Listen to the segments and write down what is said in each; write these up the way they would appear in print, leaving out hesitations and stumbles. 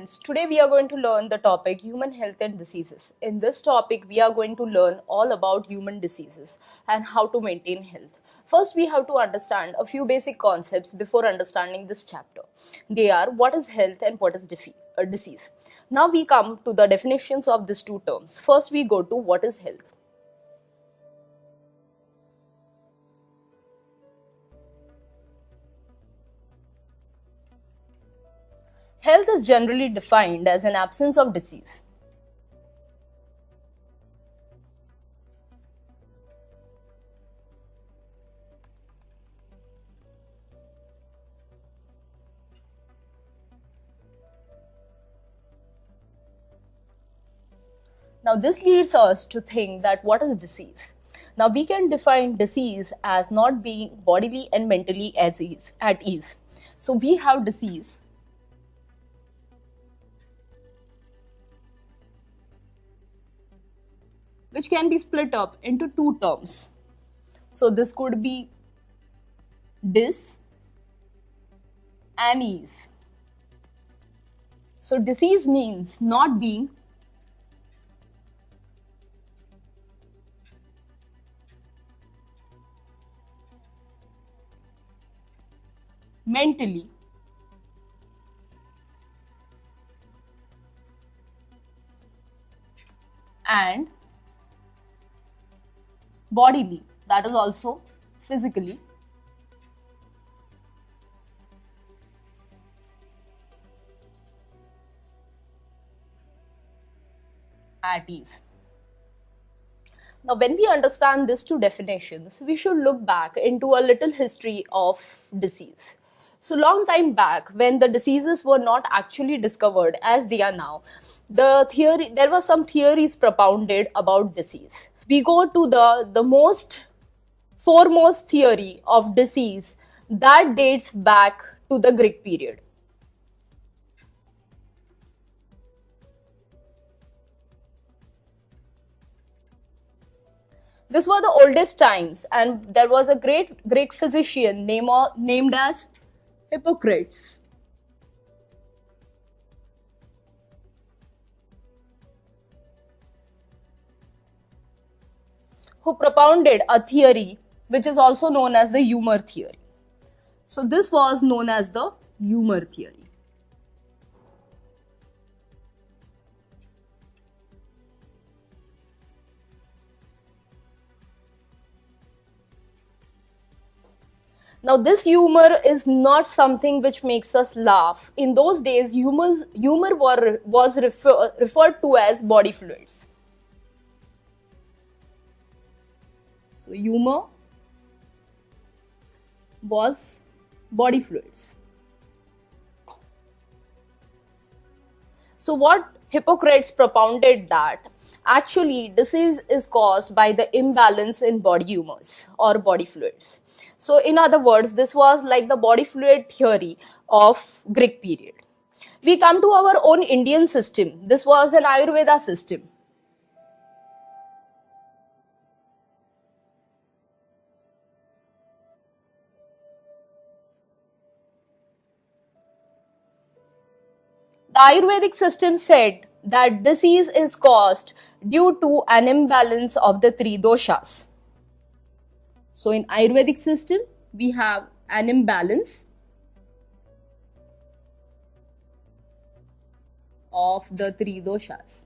students, today we are going to learn the topic human health and diseases. In this topic, we are going to learn all about human diseases and how to maintain health. First, we have to understand a few basic concepts before understanding this chapter. They are what is health and what is disease. Now we come to the definitions of these two terms. First, we go to what is health. Health is generally defined as an absence of disease. Now this leads us to think that what is disease? Now we can define disease as not being bodily and mentally at ease. So we have disease which can be split up into two terms. So this could be dis and ease. So disease means not being mentally and bodily, that is also physically at ease. Now when we understand these two definitions, we should look back into a little history of disease. So long time back, when the diseases were not actually discovered as they are now, there were some theories propounded about disease. We go to the foremost theory of disease that dates back to the Greek period. This were the oldest times, and there was a great Greek physician named as Hippocrates. Who propounded a theory which is also known as the humor theory. So this was known as the humor theory. Now this humor is not something which makes us laugh. In those days, humor was referred to as body fluids. So humor was body fluids. So what Hippocrates propounded that actually disease is caused by the imbalance in body humors or body fluids. So in other words, this was like the body fluid theory of Greek period. We come to our own Indian system. This was an Ayurveda system. The Ayurvedic system said that disease is caused due to an imbalance of the three doshas. So in Ayurvedic system, we have an imbalance of the three doshas.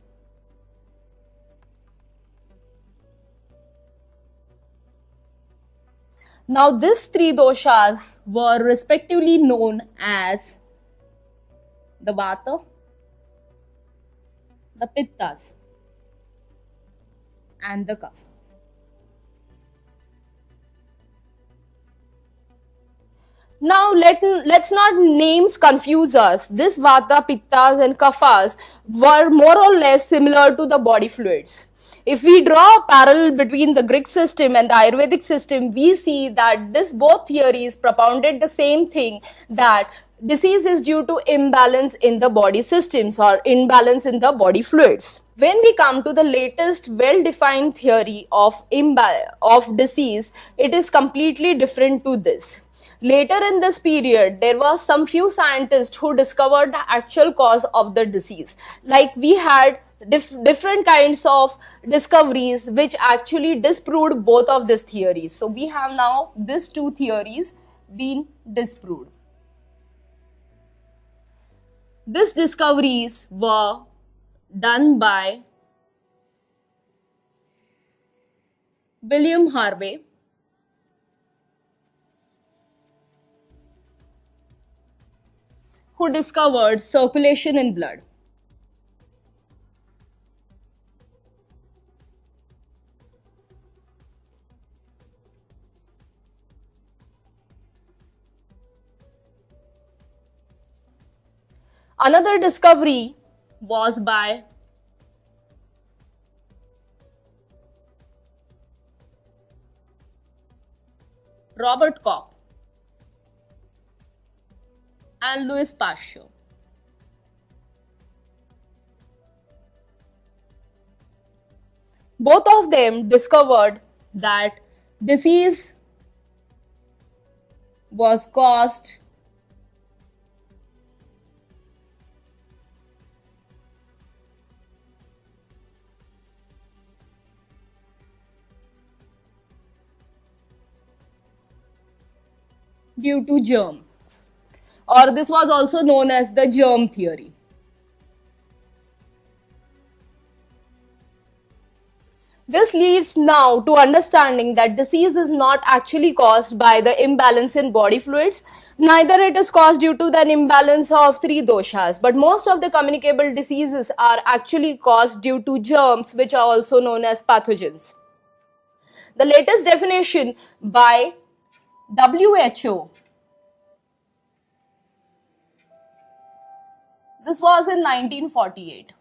Now these three doshas were respectively known as the Vata, the Pittas, and the Kapha. Now let's not names confuse us. This Vata, Pittas and Kaphas were more or less similar to the body fluids. If we draw a parallel between the Greek system and the Ayurvedic system, we see that both theories propounded the same thing, that disease is due to imbalance in the body systems or imbalance in the body fluids. When we come to the latest well-defined theory of disease, it is completely different to this. Later in this period, there was some few scientists who discovered the actual cause of the disease. Like we had different kinds of discoveries which actually disproved both of these theories. So we have now these two theories been disproved. These discoveries were done by William Harvey, who discovered circulation in blood. Another discovery was by Robert Koch and Louis Pasteur. Both of them discovered that disease was caused due to germs, or this was also known as the germ theory. This leads now to understanding that disease is not actually caused by the imbalance in body fluids, neither it is caused due to an imbalance of three doshas, but most of the communicable diseases are actually caused due to germs, which are also known as pathogens. The latest definition by WHO, this was in 1948.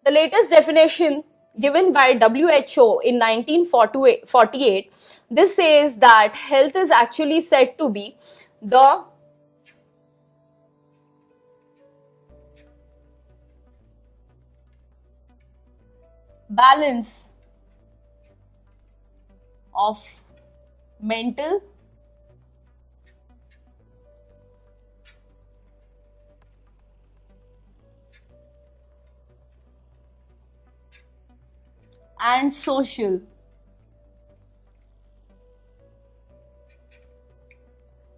The latest definition given by WHO in 1948, this says that health is actually said to be the balance of mental, and social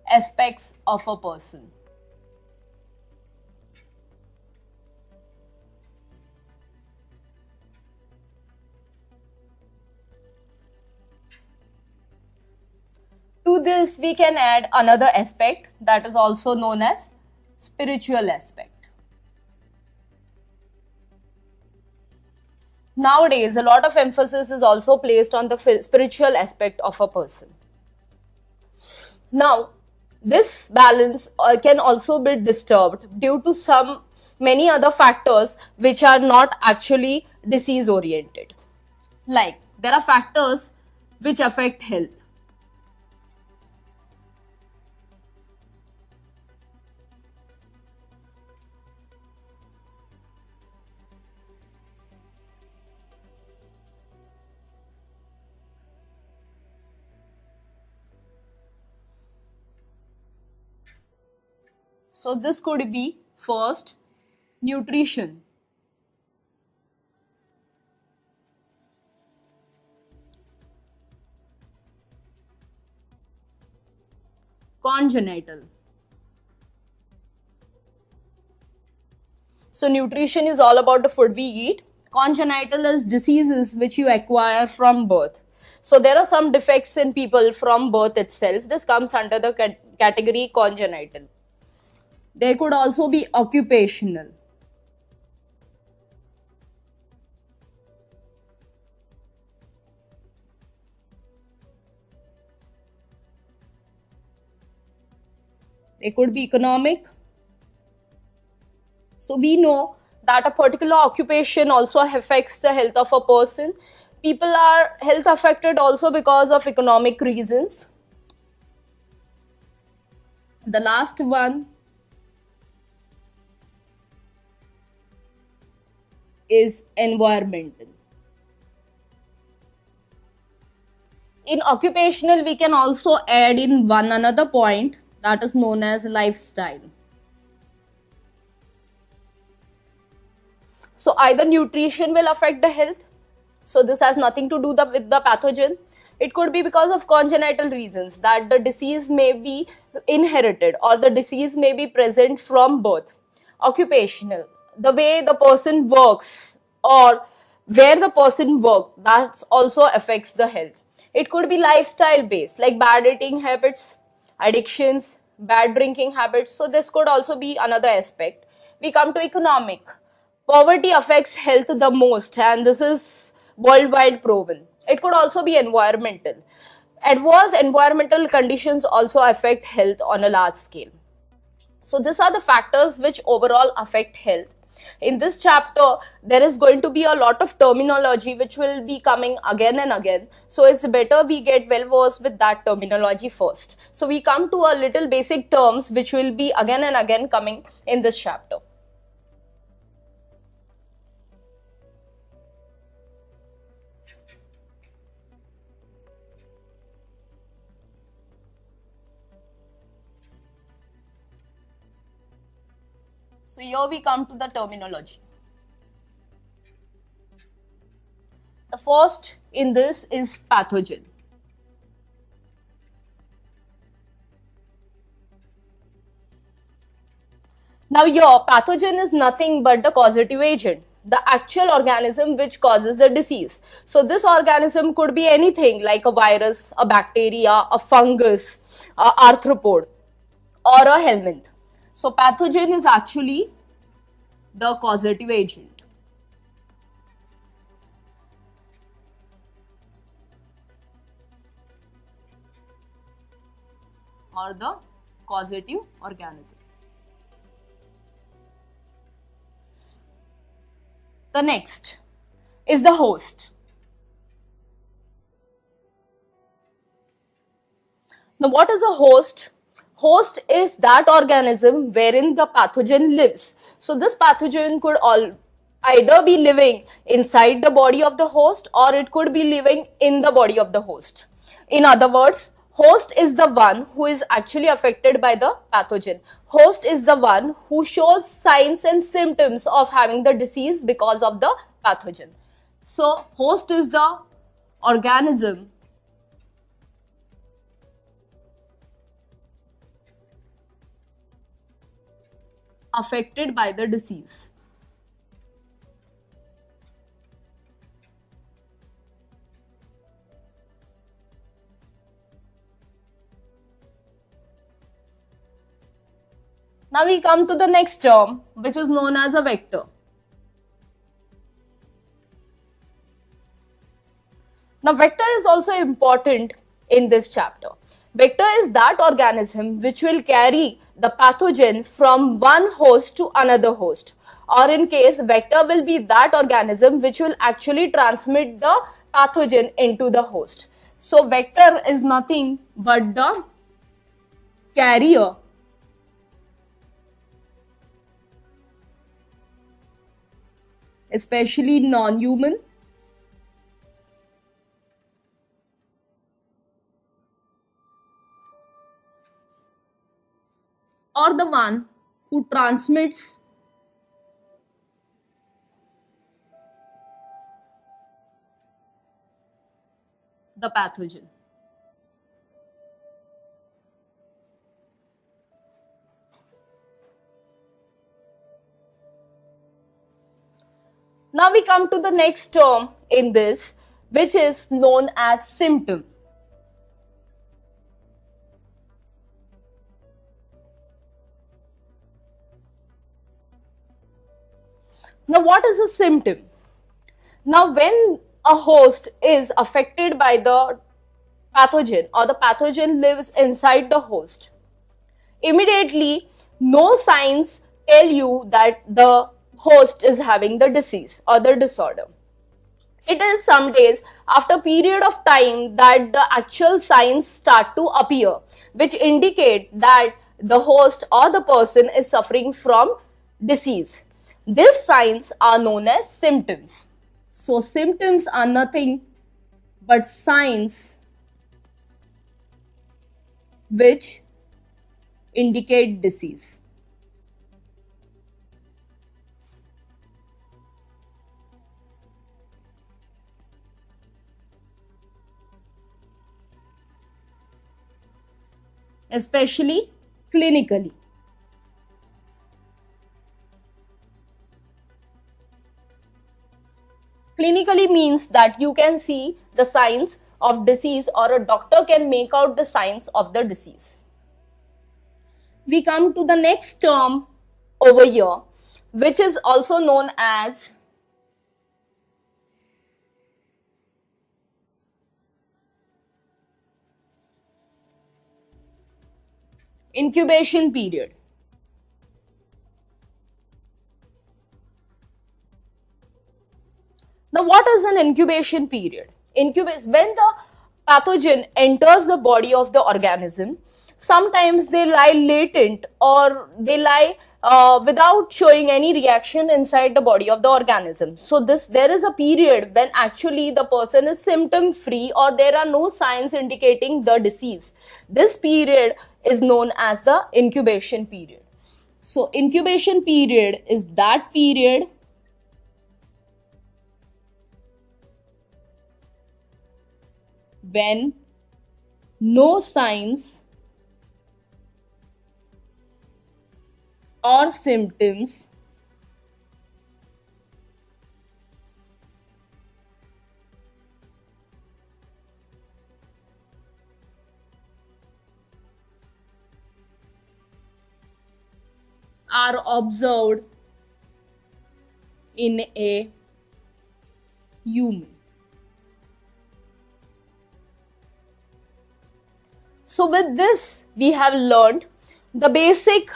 aspects of a person. To this, we can add another aspect that is also known as spiritual aspect. Nowadays, a lot of emphasis is also placed on the spiritual aspect of a person. Now, this balance can also be disturbed due to many other factors which are not actually disease oriented. Like, there are factors which affect health. So this could be first nutrition, congenital. So nutrition is all about the food we eat. Congenital is diseases which you acquire from birth. So there are some defects in people from birth itself. This comes under the category congenital. They could also be occupational. They could be economic. So we know that a particular occupation also affects the health of a person. People are health affected also because of economic reasons. The last one is environmental. In occupational, we can also add in one another point, that is known as lifestyle. So either nutrition will affect the health, so this has nothing to do with the pathogen. It could be because of congenital reasons, that the disease may be inherited or the disease may be present from birth. Occupational, the way the person works or where the person works, that also affects the health. It could be lifestyle based, like bad eating habits, addictions, bad drinking habits. So this could also be another aspect. We come to economic. Poverty affects health the most, and this is worldwide proven. It could also be environmental. Adverse environmental conditions also affect health on a large scale. So these are the factors which overall affect health. In this chapter, there is going to be a lot of terminology which will be coming again and again. So it's better we get well versed with that terminology first. So we come to a little basic terms which will be again and again coming in this chapter. So here we come to the terminology. The first in this is pathogen. Now your pathogen is nothing but the causative agent, the actual organism which causes the disease. So this organism could be anything like a virus, a bacteria, a fungus, a arthropod, or a helminth. So pathogen is actually the causative agent. Or the causative organism. The next is the host. Now what is a host? Host is that organism wherein the pathogen lives. So this pathogen could either be living inside the body of the host or it could be living in the body of the host. In other words, host is the one who is actually affected by the pathogen. Host is the one who shows signs and symptoms of having the disease because of the pathogen. So host is the organism affected by the disease. Now we come to the next term, which is known as a vector. Now vector is also important in this chapter. Vector is that organism which will carry the pathogen from one host to another host, or in case vector will be that organism which will actually transmit the pathogen into the host. So vector is nothing but the carrier especially non-human or the one who transmits the pathogen. Now we come to the next term in this, which is known as symptom. Now what is a symptom? Now when a host is affected by the pathogen or the pathogen lives inside the host, immediately no signs tell you that the host is having the disease or the disorder. It is some days after a period of time that the actual signs start to appear, which indicate that the host or the person is suffering from disease. These signs are known as symptoms. So symptoms are nothing but signs which indicate disease. Especially clinically. Clinically means that you can see the signs of disease, or a doctor can make out the signs of the disease. We come to the next term over here, which is also known as incubation period. Now, what is an incubation period? When the pathogen enters the body of the organism, sometimes they lie latent, or they lie without showing any reaction inside the body of the organism. So there is a period when actually the person is symptom free, or there are no signs indicating the disease. This period is known as the incubation period. So incubation period is that period when no signs or symptoms are observed in a human. So with this, we have learned the basic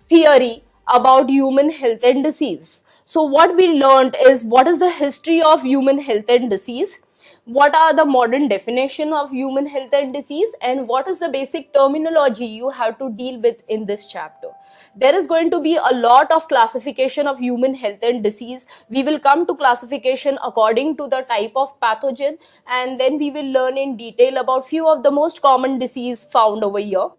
theory about human health and disease. So what we learned is what is the history of human health and disease, what are the modern definition of human health and disease, and what is the basic terminology you have to deal with in this chapter. There is going to be a lot of classification of human health and disease. We will come to classification according to the type of pathogen, and then we will learn in detail about few of the most common disease found over here.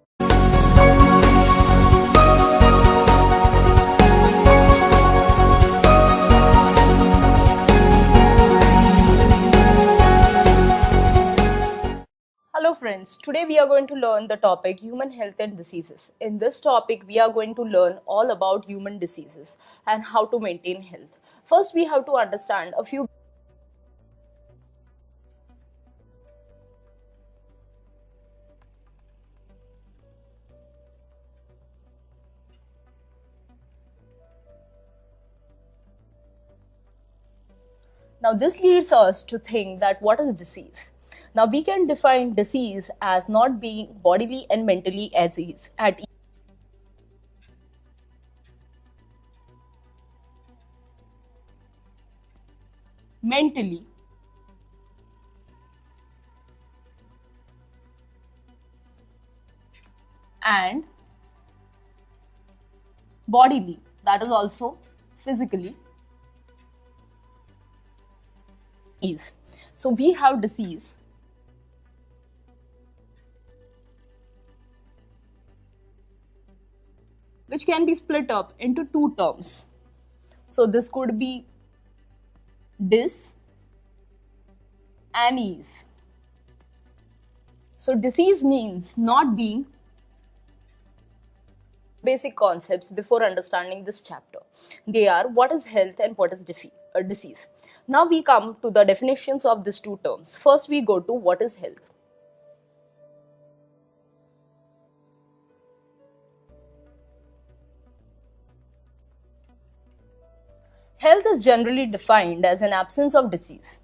Hello friends, today we are going to learn the topic human health and diseases. In this topic, we are going to learn all about human diseases and how to maintain health. First, we have to understand a few. Now, this leads us to think that what is disease? Now, we can define disease as not being bodily and mentally at ease. Mentally and bodily, that is also physically ease. So we have disease which can be split up into two terms. So this could be dis and ease. So disease means not being. Basic concepts before understanding this chapter. They are what is health and what is disease. Now we come to the definitions of these two terms. First we go to what is health. Health is generally defined as an absence of disease.